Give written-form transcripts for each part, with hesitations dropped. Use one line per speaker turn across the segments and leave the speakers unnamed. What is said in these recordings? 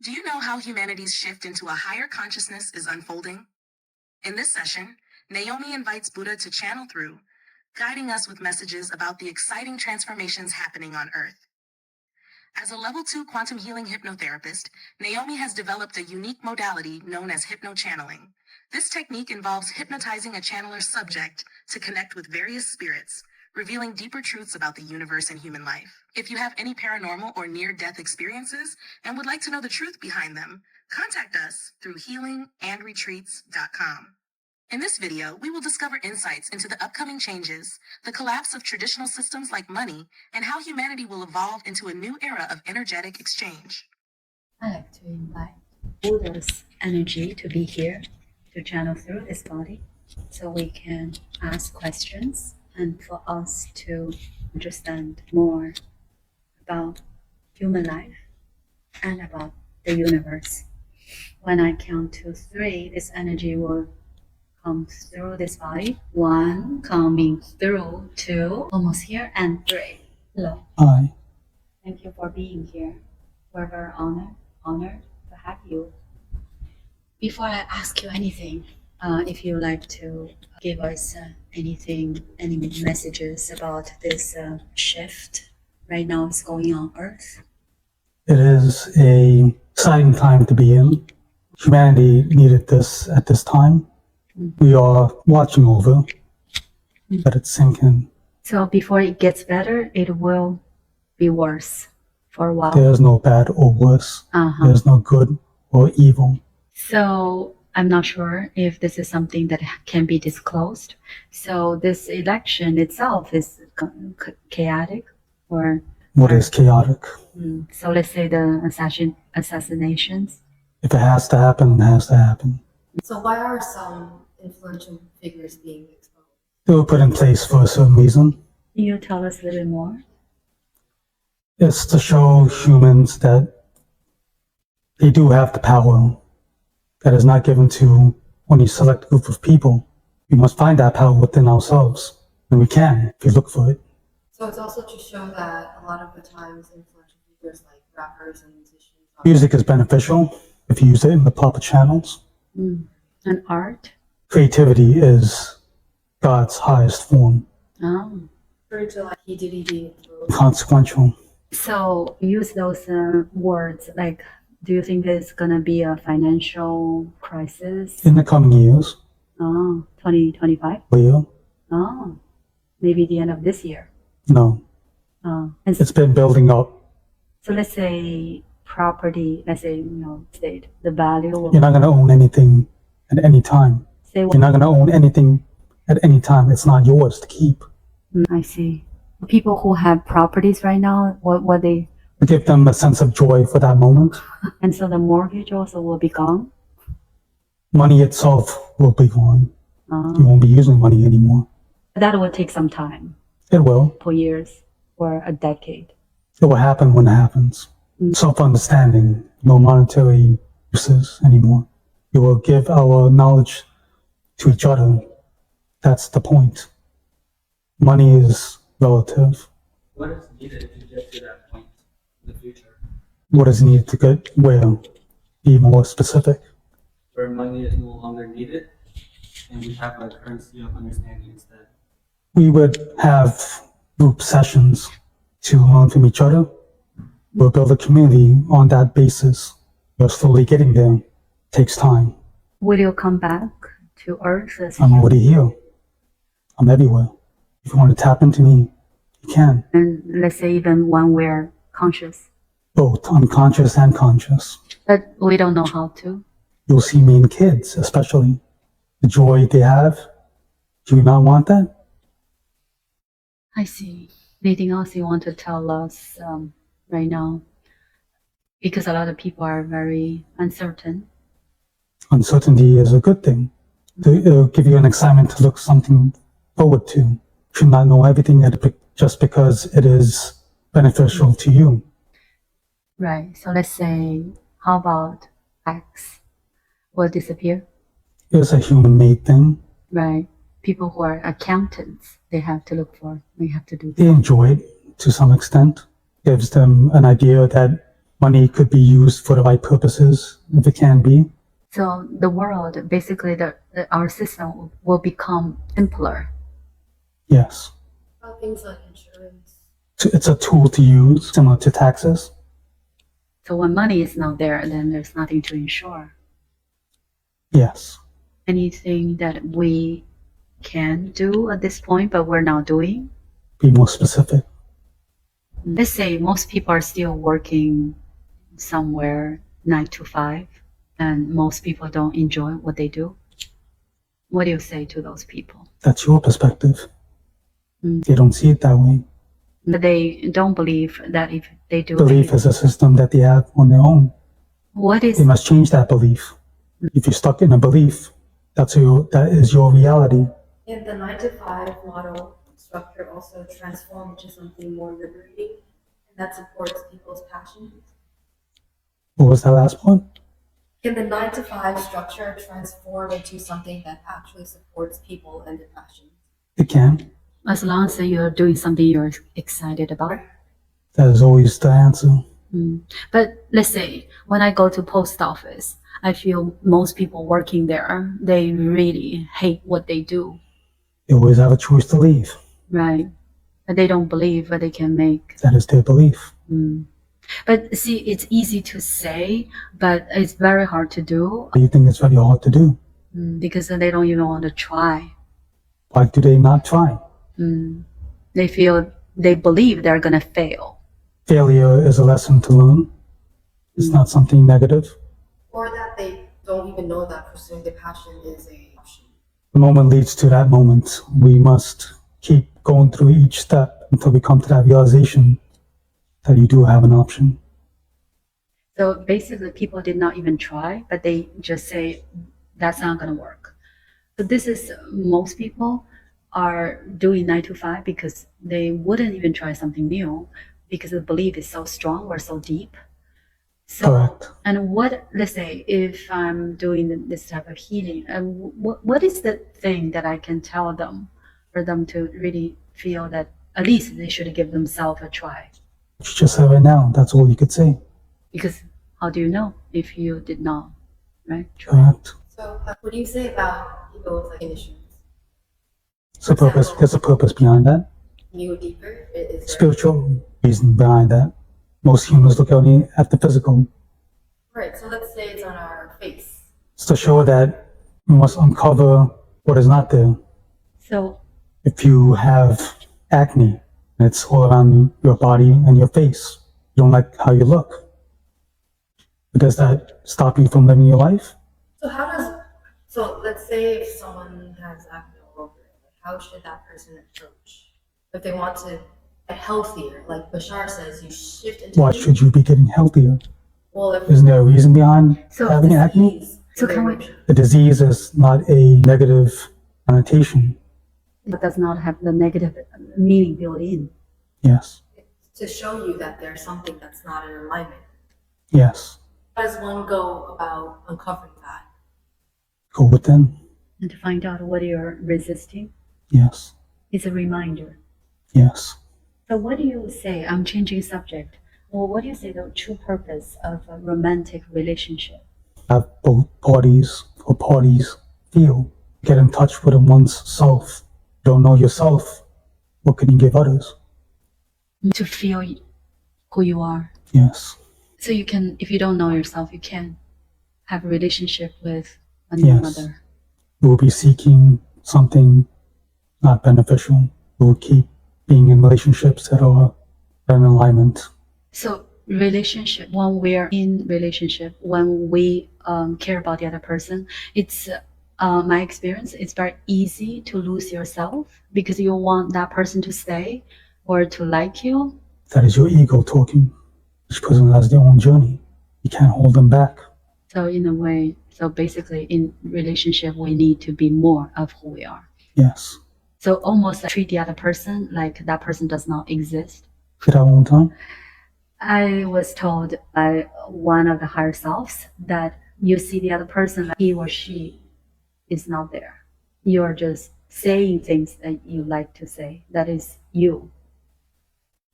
Do you know how humanity's shift into a higher consciousness is unfolding? In this session, Naomi invites Buddha to channel through, guiding us with messages about the exciting transformations happening on Earth. As a level 2 quantum healing hypnotherapist, Naomi has developed a unique modality known as hypno-channeling. This technique involves hypnotizing a channeler's subject to connect with various spirits, revealing deeper truths about the universe and human life. If you have any paranormal or near-death experiences and would like to know the truth behind them, contact us through healingandretreats.com. In this video, we will discover insights into the upcoming changes, the collapse of traditional systems like money, and how humanity will evolve into a new era of energetic exchange.
I like to invite Buddha's energy to be here, to channel through this body, so we can ask questions and for us to understand more about human life and about the universe. When I count to 3, this energy will come through this body. 1, coming through. 2, almost here. And 3. Hello.
Hi.
Thank you for being here. We're very honored to have you. Before I ask you anything, if you'd like to give us any messages about this shift right now is going on Earth.
It is an exciting time to be in. Humanity needed this at this time. We are watching over, but it's sinking.
So before it gets better, it will be worse for a while.
There's no bad or worse. There's no good or evil.
So I'm not sure if this is something that can be disclosed. So this election itself is chaotic, or
what is chaotic?
So let's say the assassinations.
If it has to happen, it has to happen.
So why are some influential figures being exposed?
They were put in place for a certain reason.
Can you tell us a little bit more?
It's to show humans that they do have the power that is not given to only a select group of people. We must find that power within ourselves, and we can if we look for it.
So it's also to show that a lot of the times influential figures like rappers and musicians...
Music is beneficial if you use it in the proper channels.
And art?
Creativity is God's highest form.
Oh.
Referring to like he did being
consequential.
So use those words like, do you think there's going to be a financial crisis?
In the coming years.
Oh, 2025?
Will.
Oh, maybe the end of this year.
No. It's been building up.
So let's say property, let's say, state, the value.
You're not going to own anything at any time. You're not going to own anything at any time. It's not yours to keep.
I see. People who have properties right now, what they...
Give them a sense of joy for that moment.
And so the mortgage also will be gone?
Money itself will be gone. You won't be using money anymore.
That will take some time.
It will.
For years or a decade.
It will happen when it happens. Self-understanding, no monetary uses anymore. We will give our knowledge to each other. That's the point. Money is relative.
What is needed to get to that point in the future?
What is needed to get where? Be more specific.
Where money is no longer needed and we have a currency of understanding instead.
We would have group sessions to learn from each other. We'll build a community on that basis. We're slowly getting there. It takes time.
Will you come back to Earth?
I'm already here. I'm everywhere. If you want to tap into me, you can.
And let's say even when we're conscious.
Both unconscious and conscious.
But we don't know how to.
You'll see me in kids, especially. The joy they have. Do you not want that?
I see. Anything else you want to tell us right now? Because a lot of people are very uncertain.
Uncertainty is a good thing. It'll give you an excitement to look something forward to. You should not know everything just because it is beneficial to you.
Right. So let's say, how about X will disappear?
It's a human-made thing.
Right. People who are accountants, they have to look for, they have to do.
They enjoy it to some extent. Gives them an idea that money could be used for the right purposes, if it can be.
So the world, basically, our system will become simpler.
Yes.
About things like insurance.
It's a tool to use, similar to taxes.
So when money is not there, then there's nothing to insure.
Yes.
Anything that we can do at this point, but we're not doing?
Be more specific.
Let's say most people are still working somewhere 9 to 5, and most people don't enjoy what they do. What do you say to those people?
That's your perspective. They don't see it that way.
But they don't believe that if they do
Belief is a system that they have on their own. They must change that belief. If you're stuck in a belief, that is your reality.
And the 9 to 5 model structure also transformed into something more liberating, and that supports people's passion.
What was that last one?
Can the 9 to 5 structure transform into something that actually supports people and their passions?
It can.
As long as you're doing something you're excited about.
That is always the answer.
But let's say when I go to post office, I feel most people working there, they really hate what they do.
They always have a choice to leave.
Right. But they don't believe that they can make.
That is their belief.
But see, it's easy to say, but it's very hard to do.
You think it's very hard to do?
Because they don't even want to try.
Why do they not try?
They believe they're going to fail.
Failure is a lesson to learn. It's not something negative.
Or that they don't even know that pursuing their passion is an option.
The moment leads to that moment. We must keep going through each step until we come to that realization that you do have an option.
So basically, people did not even try, but they just say, that's not going to work. So this is, most people are doing 9 to 5 because they wouldn't even try something new because the belief is so strong or so deep. So,
Correct.
And let's say if I'm doing this type of healing, what is the thing that I can tell them for them to really feel that at least they should give themselves a try?
You just said right now, that's all you could say.
Because how do you know if you did not, right? Try.
Correct.
So what do you say about people with like conditions?
There's a purpose behind that.
Can you go deeper? Is there...
Spiritual reason behind that. Most humans look only at the physical.
Right, so let's say it's on our face.
It's to show that we must uncover what is not there.
So
if you have acne, and it's all around your body and your face, you don't like how you look. But does that stop you from living your life?
So let's say if someone has acne all over, how should that person approach? If they want to get healthier, like Bashar says, you shift into...
Why should you be getting healthier?
Well,
Isn't there a reason behind having acne?
So can we...
The disease is not a negative connotation.
It does not have the negative meaning built in.
Yes.
To show you that there's something that's not in alignment.
Yes.
How does one go about uncovering that?
Go within.
And to find out what you're resisting.
Yes.
It's a reminder.
Yes.
So what do you say? I'm changing subject. Well, what do you say the true purpose of a romantic relationship?
Have both parties or parties feel. Get in touch with one's self. You don't know yourself. What can you give others?
To feel who you are.
Yes.
So you can, if you don't know yourself, you can have a relationship with
Yes.
another.
You will be seeking something not beneficial. You will keep being in relationships that are in alignment.
So relationship, when we're in relationship, when we care about the other person, it's my experience, it's very easy to lose yourself because you want that person to stay or to like you.
That is your ego talking. Each person has their own journey. You can't hold them back.
So in a way, so basically in relationship, we need to be more of who we are.
Yes.
So almost treat the other person like that person does not exist.
Say that one time.
I was told by one of the higher selves that you see the other person like he or she is not there. You're just saying things that you like to say. That is you.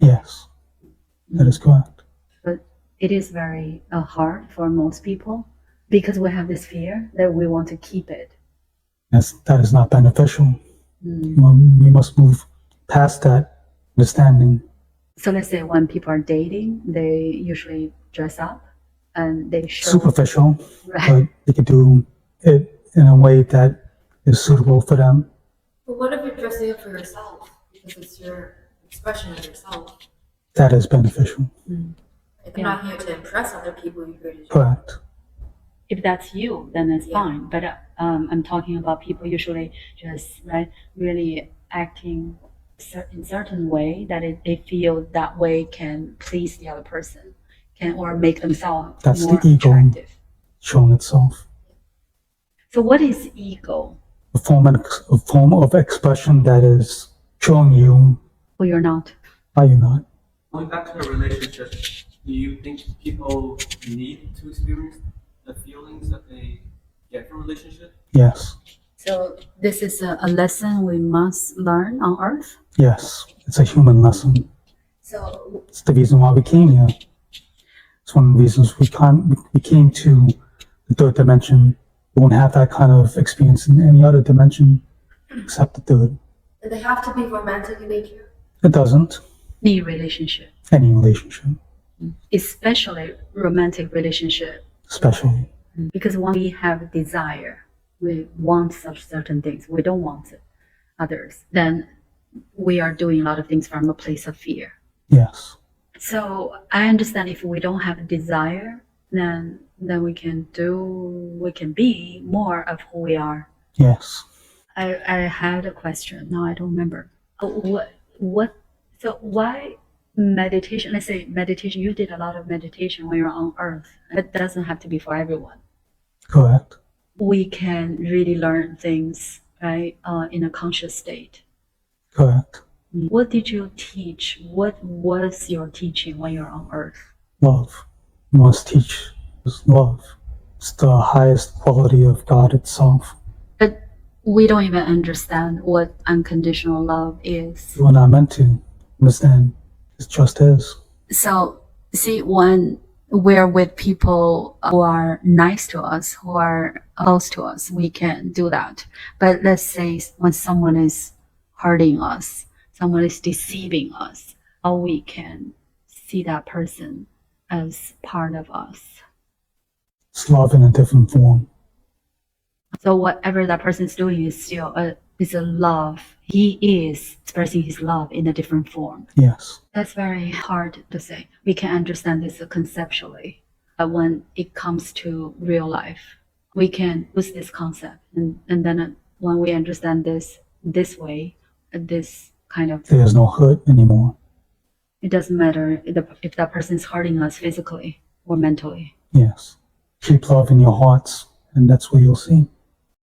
Yes. That is correct.
But it is very hard for most people because we have this fear that we want to keep it.
That is not beneficial. We must move past that understanding.
So let's say when people are dating, they usually dress up and they show
Superficial,
right.
but they could do it in a way that is suitable for them.
But what if you're dressing up for yourself? Because it's your expression of yourself.
That is beneficial.
Like, I'm not here to impress other people, you're here to
Correct.
If that's you, then it's fine. But I'm talking about people usually just really acting in certain way that they feel that way can please the other person, or make themselves
That's
more
the ego
attractive.
showing itself.
So what is ego?
A form of expression that is showing you
Well, you're not.
why you're not.
Going back to a relationship, do you think people need to experience the feelings that they get from a relationship?
Yes.
So this is a lesson we must learn on Earth.
Yes. It's a human lesson.
So
It's the reason why we came here. It's one of the reasons we came to the third dimension. We won't have that kind of experience in any other dimension except the third.
Do they have to be romantic in nature?
It doesn't.
any relationship,
Any relationship,
especially romantic relationship,
especially.
because when we have desire, we want such certain things, we don't want others, then we are doing a lot of things from a place of fear.
Yes.
So I understand if we don't have a desire, then we can be more of who we are.
Yes.
I had a question. Now I don't remember. So why meditation? Let's say meditation. You did a lot of meditation when you're on Earth. It doesn't have to be for everyone.
Correct.
We can really learn things, right, in a conscious state.
Correct.
What did you teach? What was your teaching when you're on Earth?
Love. We must teach is love. It's the highest quality of God itself.
But we don't even understand what unconditional love is.
We're not meant to understand. It just is.
So, see, when we're with people who are nice to us, who are close to us, we can do that. But let's say when someone is hurting us, someone is deceiving us, or we can see that person as part of us.
It's love in a different form.
So whatever that person is doing is still is a love. He is expressing his love in a different form.
Yes.
That's very hard to say. We can understand this conceptually, but when it comes to real life, we can use this concept, and then when we understand this way, this kind of,
There's no hurt anymore.
it doesn't matter if that person is hurting us physically or mentally.
Yes. Keep love in your hearts, and that's what you'll see.